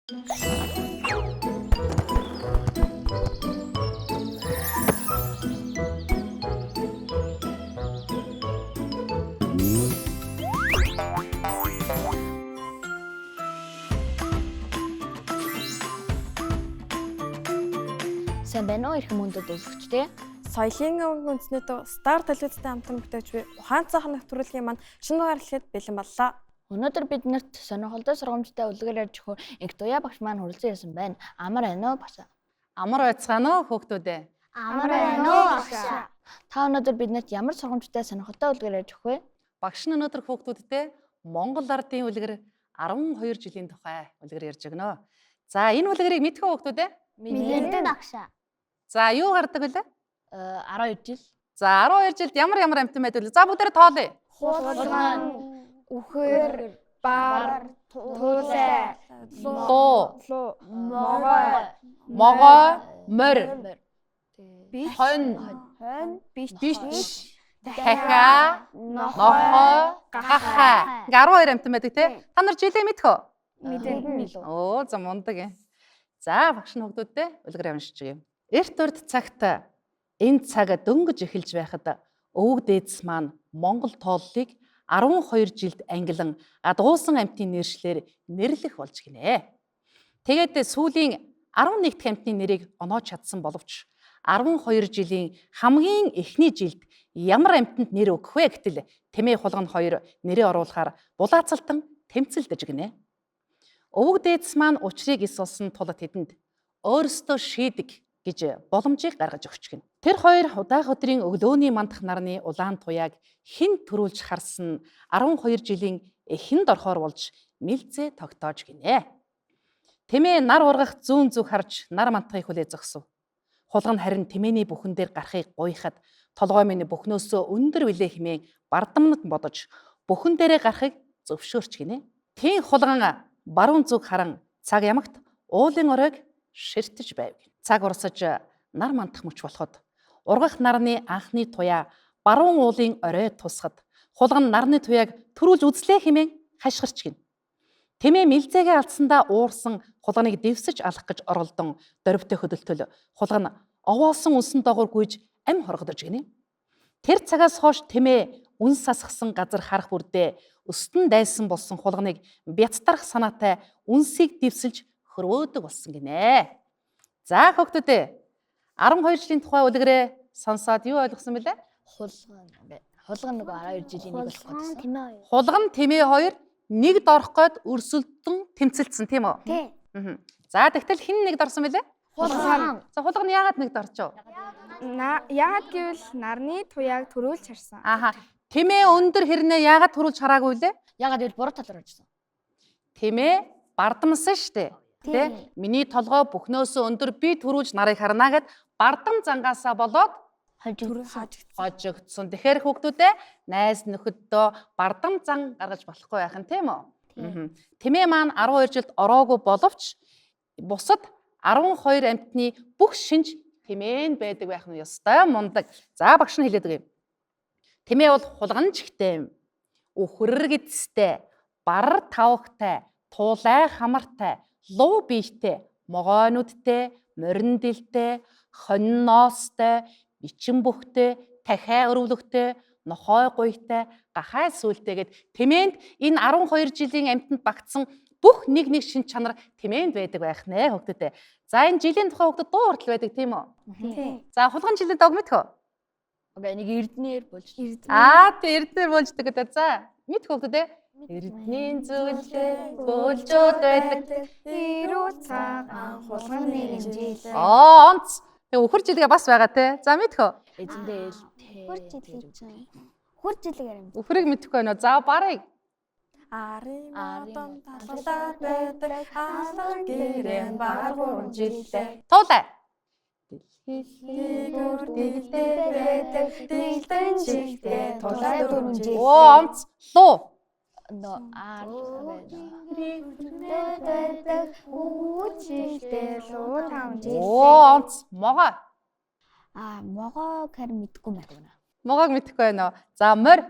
Сайн байна уу эрхэм хүндэт үзэгчдээ. Соёлын өвөг үндэснээ Стар телевизтэй хамтран бүтээгч буй Ухаан цаахан нэвтрүүлгийн маань шинэ дугаар эхлэхэд бэлэн боллоо. Өнөөдөр биднэрт сонирхолтой сургамжтай үлгэр ярьж өгөх Инх Туяа багш маань хүрэлцэн ирсэн байна. Амар байна уу багш? Амар байцгаана уу хүүхдүүд ээ? Амар байна уу багш? Та өнөөдөр биднэрт ямар сургамжтай сонирхолтой үлгэр ярьж өгөх вэ? Багш нь өнөөдөр хүүхдүүдтэй Монгол ардын үлгэр 12 жилийн тухай үлгэр ярьж өгнө. За энэ үлгэрийг мэдэх үү хүүхдүүд ээ? Мэдэн багш. За юу гардаг вүлээ? 12 жил. За 12 жилд ямар амтан байдаг вэ? За бүгдээрээ тоолъё. Хулган, үхэр, бар, туулай, Луу, могой, мор, хонь, бич, дахиа, нохой, гахаа. Ингээ 12 амтан байдаг тий? Та нар жилээ мэдэх үү? мэдэн. Оо за мундаг юм. За багш нь хүүхдүүдтэй үлгэр уншиж өгье. Эрт урд цагт энэ цаг дөнгөж эхэлж байхад өвөг дээдс маань Монгол тооллыг 12 жилд ангилан адгуусан амтны нэршлэр нэрлэх болж гинэ. Тэгээд сүүлийн 11 дахь амтны нэрийг оноож чадсан боловч 12 жилийн хамгийн эхний жилд ямар амтанд нэр өгөх вэ гэтэл Тэмээ Хулган 2 нэрээ оруулахаар булаацалтан тэмцэлдэж гинэ. Өвөг дээдс маань учрыг ис болсон тул тэдэнд өөрсдөө шийдэг гэж боломжийг гаргаж өгч гин. Тэр хоёр удаах өдрийн өглөөний мандах нарны улаан туяаг хэн төрүүлж харсан 12 жилийн эхэнд орхоор болж мэлзээ тогтоож гинэ. Тэмээ нар ургах зүүн зүг харж нар мантахыг хүлээ зогсов. Хулган харин Тэмээний бүхэн дээр гарахыг гуйхад толгой минь бүхнөөсөө өндөр билээ хэмээн бардамнад бодож бүхэн дээрээ гарахыг зөвшөөрч гинэ. Тийм Хулган баруун зүг харан цаг ямагт уулын оройг ширтэж байв. Цаг урсаж нар мандах мөч болоход ургах нарны анхны туяа баруун уулын орой тусахад Хулган нарны туяаг төрүүлж үзлээ хэмээн хашгирч гин. Тэмээ мэлзээгээ алдсандаа уурсан Хулганыг дэвсэж алах гэж оролдон дөрвтэй хөдөлтөл Хулган овоолсон үнсэн доогуур гүйж ам хоргодож гинэ. Тэр цагаас хойш Тэмээ үнс сасгсан газар харах бүрдээ өстөн дайсан болсон Хулганыг бяцдарах санаатай үнсийг дэвсэлж хөрвөөдөг болсон гинэ. За хүүхдүүдээ 12 жилийн тухай үлгэрээ сонсоод юу ойлгосон бэлээ? Хулган нөгөө 12 жилийн нэг болох гэсэн. Хулган Тэмээ 2 нэгд орох гээд өрсөлдөн тэмцэлдсэн тийм үү? Тий. За тэгтэл хэн нэгд орсон бэлээ? Хулган. За Хулган яагаад нэгд орчоо? Яагаад гэвэл нарны туяаг төрүүлж харсан. Ааха. Тэмээ өндөр хэрнээ яагаад төрүүлж хараагүй лээ? Ягаад гэвэл буруу талаар оржсон. Тэмээ бардамсан штэ. Тэ? Миний толгой бүхнөөсөө өндөр би төрүүлж нарыг харна гэд бардам зангаасаа болоод хожигдсон. Тэгэхээр хүүхдүүдээ найз нөхөддөө бардам зан гаргаж болохгүй байх нь тийм үү? Тэмээ маань 12 жилд ороогүй боловч бусад 12 амтны бүх шинж Тэмээ байдаг байх нь ёстой мундаг. За багш нь хэлээд өгье. Тэмээ бол хулганчигтэй, үхрэр гэдстэй, бар тавхтай, туулай хамартай, луу биетэй, могойнуудтай, морин дэлтэй, хонь ноостой, бичин бүхтэй, дахиа өрөвлөгтэй, нохой гуйтай, гахай сүлтэй гэд Тэмээнд энэ 12 жилийн амтанд багтсан бүх нэг шин чанар Тэмээнд байдаг байх нэ хүүхдүүдээ. За энэ жилийн тухай хүүхдүүд дуу хүртэл байдаг тийм үү? Тий. За Хулган жилийн дог мэдхөө? Окей, нэг эрдэнээр болж. Тэ эрдэнээр болждаг гэдэг. За мэдх хүүхдүүдээ. Эрдэнийн зүйлээ бөлжөөд байдаг. Ирүү цагаан хулганы жилээ. Онц. Тэг үхэр жилгээ бас байгаа те. За мэдхөө? Эзэндээ ээлтэй. Хурж жилийн чинь. Хурж жилээр юм. Үхрийг мэдхгүй байна уу? За барыг. Арын модон талгалаар байдаг алар гэрэн бар гурван жилээ. Туулай. Дэлхийгүр дэлдээ байдаг дэлдэн жилдээ тулай дөрвөн жилээ. Оо онц. Луу. Жилдээ луу таван жилээ. Оо онц. Могой. Могоог харин мэдгүй байна. Могойг мэдхгүй байна уу? За морь.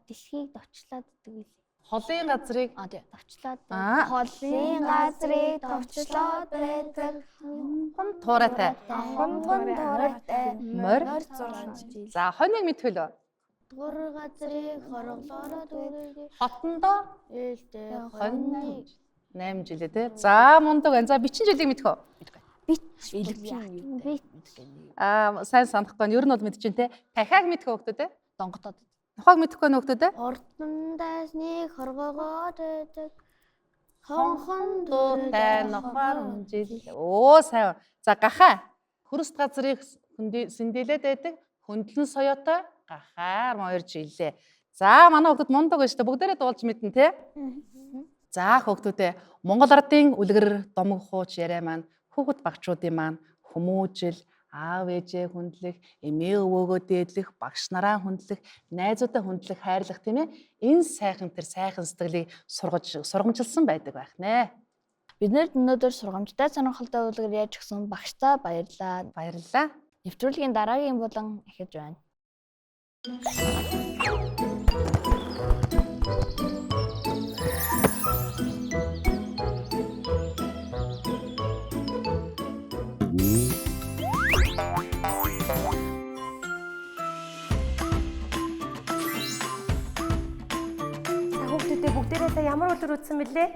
Дэлхийг довчлаад гэдэг. Холын газрыг тий. Товчлоод Аа. холын газрыг товчлоод байдаг. хон туурайтай. Хон туурайтай. Морь. За хоныг мэдхүл. Тур газрыг хорглоороо байдаг. Хотондоо Ээлтэй хонь 8 жилээ тий. За мундаг байна. За бичин жилийг мэдэх үү? бит. Сайн санахгүй нь ер нь бол мэдчихээн те. Дахиад мэдэх хөөхдөө те. Донготоод. Нохойг мэдэхгүй нөхдөд те. Ордондаас нэг хоргоогоод байдаг. Хонхон дуутай нохоор жил. Оо сайн. За гахаа. Хөрс газрыг сэндэлээд байдаг. Хөндлөн соёотой гахаар 2 жилээ. За манай хөгдөд мундаг байна шүү дээ. Бүгдээрээ дуулж мэднэ те. За хөгдүүдээ Монгол ардын үлгэр домог хууч яриа маань хүүхэд багчуудын маань хүмүүжил, аав ээжээ хүндлэх, эмээ өвөөгөө дээдлэх, багш нараа хүндлэх, найзуудаа хүндлэх, хайрлах тийм ээ. Энэ сайхан сэтгэлийг сургамжилсан байдаг байх нэ. Бид өнөөдөр сургамжтай сонирхолтой үлгэр яаж өгсөн багштай баярлалаа. Баярлалаа. Нэвтрүүлгийн дараагийн булан эхэлж байна. Бүгдээрээ та ямар үлгэр үзсэн бэлээ?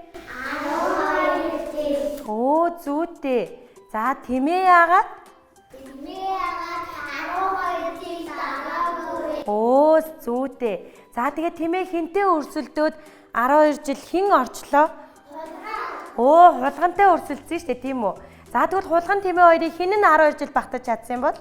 12. Оо зүйтэй. За тэмээ яагаад? Тэмээ яагаад 12-ийг дагаад. Оо зүйтэй. За тэгээ тэмээ хинтээ өрсөлдөөд 12 жил хэн орчлоо? Оо хулгантай өрсөлдсөн шүү дээ тийм үү? За тэгвэл хулган тэмээ хоёрыг хэн нь 12 жил багтаж чадсан бол?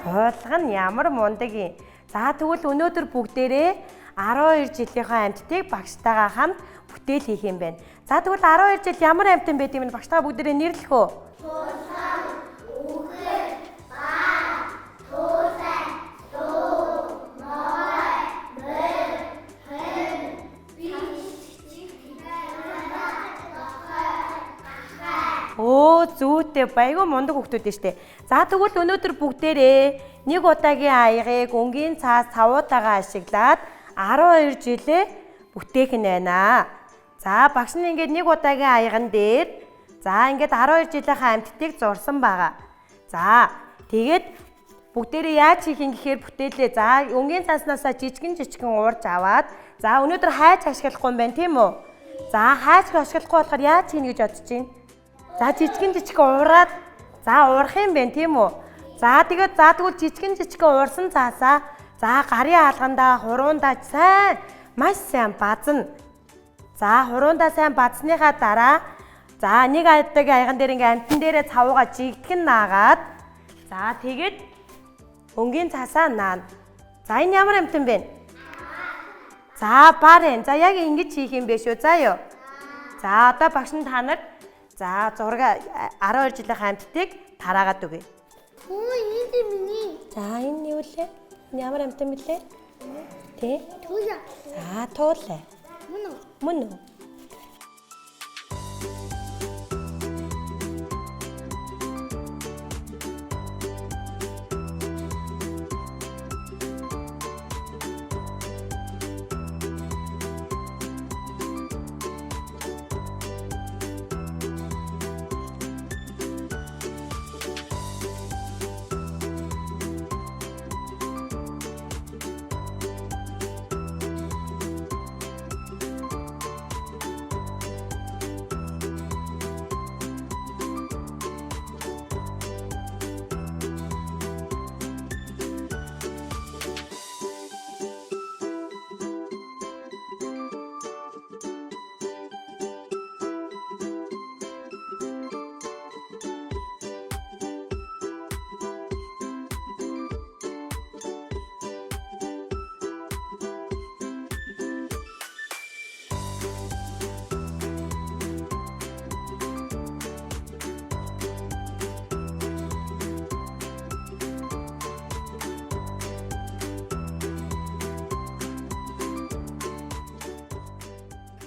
Хулган ямар мундаг юм. За тэгвэл өнөөдөр бүгдээрээ 12 жилийнхаа амьтдыг багштайгаа хамт бүтээл хийх юм байна. За тэгвэл 12 жил ямар амьтан байд юм бэ? Багштайгаа бүгдээрээ нэрлэх үү? Тулсан, үхэр, баа, тулсан, дуу, морой, мөр, хэн, Оо зүйтэй баягүй мундаг хүүхдүүд дээ штэ. За тэгвэл өнөөдөр бүгдээрээ нэг удаагийн аягыг өнгийн цаас цавуутайгаа ашиглаад 12 жилээ бүтээх нь байна. За багш нь ингээд нэг удаагийн аяган дээр за ингээд 12 жилийнхаа амьтдыг зурсан байгаа. За тэгээд бүгдээрээ яаж хийх юм гэхээр бүтээлээ. За өнгийн цааснасаа жижигэн уурж аваад за өнөөдөр хайж ашиглахгүй юм байна тийм үү? За хайж ашиглахгүй болохоор яаж хийнэ гэж бодож байна? За жижигэн уураад за уурах юм байна тийм үү? За тэгвэл жижигэн уурсан цаасаа за гарын хаалгандаа хуруундаа сайн маш сайн базна. За хуруундаа сайн базсныхаа дараа за нэг адаагийн аяган дээр ингээ амтан дээрээ цавууга жигдгэн наагаад за тэгээд өнгийн цаасаа наана. За энэ ямар амтан бэ? За барын. За яг ингэж хийх юм бэ шүү. За юу. За одоо багш нь та нарт за зураг 12 жилийнхаа амьтдыг тараагаад өгье. Хөө энэ миний. За энэ юу лээ? Энэ ямар амьтан бэлээ? Тэ? Туулаа. За туулаа. Мөн үү?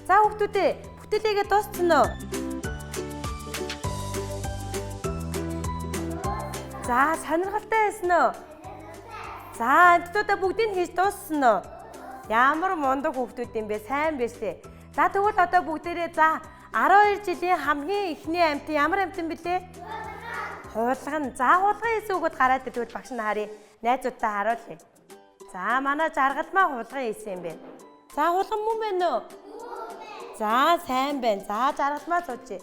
За хүүхдүүдээ бүтээлээгээ дууссан уу? За сонирхолтой байсан уу? За амьтдуудаа бүгдийг хийж дууссан уу? Ямар мундаг хүүхдүүд юм бэ? Сайн биз дээ. За тэгвэл одоо бүгдээрээ за 12 жилийн хамгийн эхний амьтан ямар амьтан бэлээ? Хуулган. За хуулган хийсэн хүүхэд гараад ирвэл багш нь харъя. Найзуудтай харуулъя. За манай жаргалмаа хуулган хийсэн юм бэ. За хуулган мөн байна уу? За сайн байна. За жаргалмаа суучих.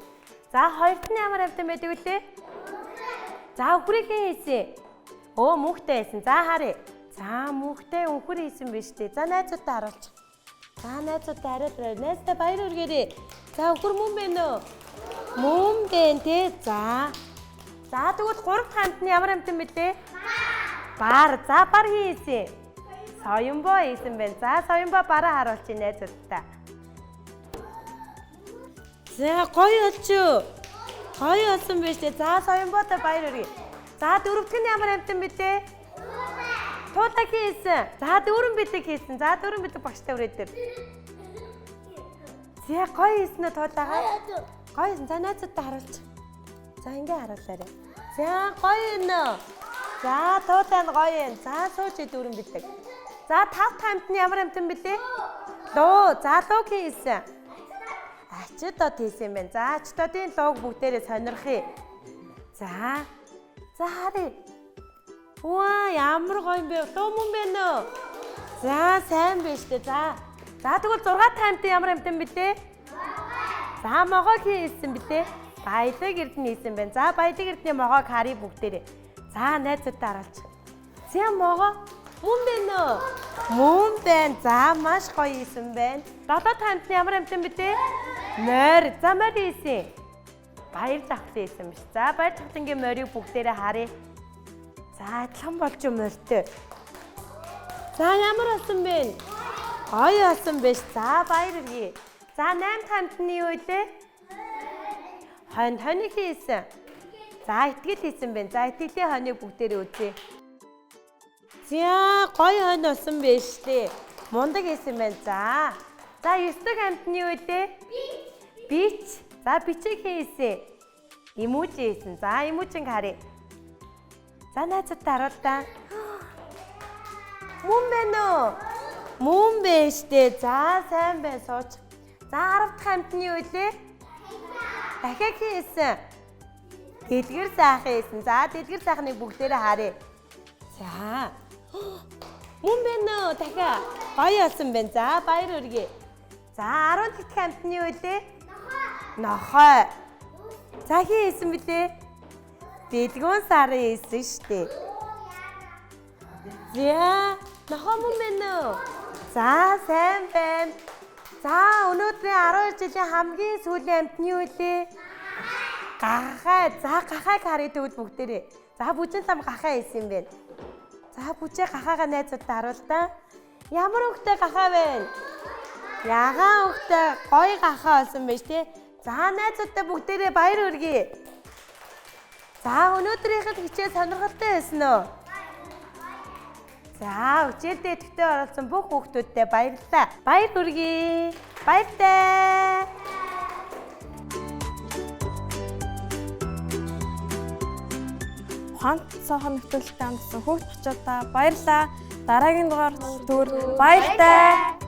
За хоёрт нь ямар амьтан байдаг вүлээ? За өхрийг хийсэн. Оо мөнхтэй байсан. За харъя. За мөнхтэй өхөр хийсэн биз дээ. За найзуудтай харуулчих. За найзуудтай харуулъя. Найзтай баяр хүргээрэй. За өхөр мөн байна уу? Мөн байна те. За. За тэгвэл гуравт хамт нь ямар амьтан бэлээ? Бар. За бар хийсэн. Соёнбоо хийсэн байна. За соёнбоо бараа харуулчих найзуудтай. За гоё олчоо. Гоё олсон байж тээ. За соёнбоотой баяр хүргэе. За дөрөвт нь ямар амьтан бэлээ? Туудаг хийсэн. За дөрвөн бидэг хийсэн. За дөрвөн бидэг багштай өрөөдөр. За гоё хийсэн үү туудагаа? Гоё хийсэн. За найзуудтай харуулчих. За ингээ харуулаарай. За гоё нэ. За туутай нь гоё юм. За сууж дөрвөн бидэг. За тав тамт нь ямар амьтан бэлээ? Луу. За лууг хийсэн. Ачдод хийсэн юм байна. За ачдодын лууг бүгдээрээ сонирхъя. За. За харъя. Ваа ямар гоё юм бэ? Луу мөн байна уу? За сайн биш үү? За. За тэгвэл 6 тамт ямар амьтан бэлээ? За могоог хийсэн бэлээ. Баялаг эрдэнэ хийсэн байна. За баялаг эрдэнэ могоог харъя бүгдээрээ. За найзуудтай харуулчих. За могоо мөн байна уу? Мөн байна. За маш гоё хийсэн байна. 7 тамт ямар амьтан бэлээ? Морь. За морь хийсэн. Баяр давхлаа хийсэн биш. За баяр давхлынгийн морийг бүгдээрээ харъя. За адилхан болж юм морьтой. За ямар болсон бэ? Гоё болсон биш. За баяр хүргэе. За 8 тамтны юу вэ? Хоног хийсэн. За итгэл хийсэн байна. За итгэлийн хоног бүгдээрээ үзье. За гоё хоног болсон биш дээ. Мундаг хийсэн байна. За. За 9 дахь амтны юу вэ? Бич. За бичиг хийсэн. Эмүүжи хийсэн. За эмүүжинг харъя. За найзуудтай харуултаа. Мөн байна уу? Мөн биш дээ. За сайн байна сууч. За 10 дахь амтны юу вэ? Дахиад хийсэн. Дэлгэр сайхан хийсэн. За дэлгэр сайхныг бүгдээрээ харъя. За. Мөн байна уу? Дахиад гоё болсон байна. За баяр хүргэе. За 10 дахь амтны юу вэ? Нохой. За хийсэн бэлээ? Дэлгүүн сарын хийсэн штэ. За нохой мөн байна уу? За сайн байна. За өнөөдрийн 12 жилийн хамгийн сүүлийн амтны юу вэ? Гахай. За гахайг харъя тэгвэл бүгдээрээ. За бүжин лам гахай хийсэн юм байна. За бүжээ гахайгаа найзуудтай харуултаа. Ямар хөвгтэй гахай вэ? Ягаан хөвгтэй гоё гахай болсон байж тээ. За найзуудтай бүгдээрээ баяр хүргэе. За өнөөдрийнхэд хичээл сонирхолтой байсан уу? За хичээлдээ төвтэй оролцсон бүх хүүхдүүдтэй баярлалаа. Баяр хүргэе. Баяртай. Ухаанд цаахан нөхцөлтэй хамтсан хүүхд очиодаа баярлалаа. Дараагийн дугаар төр баяртай.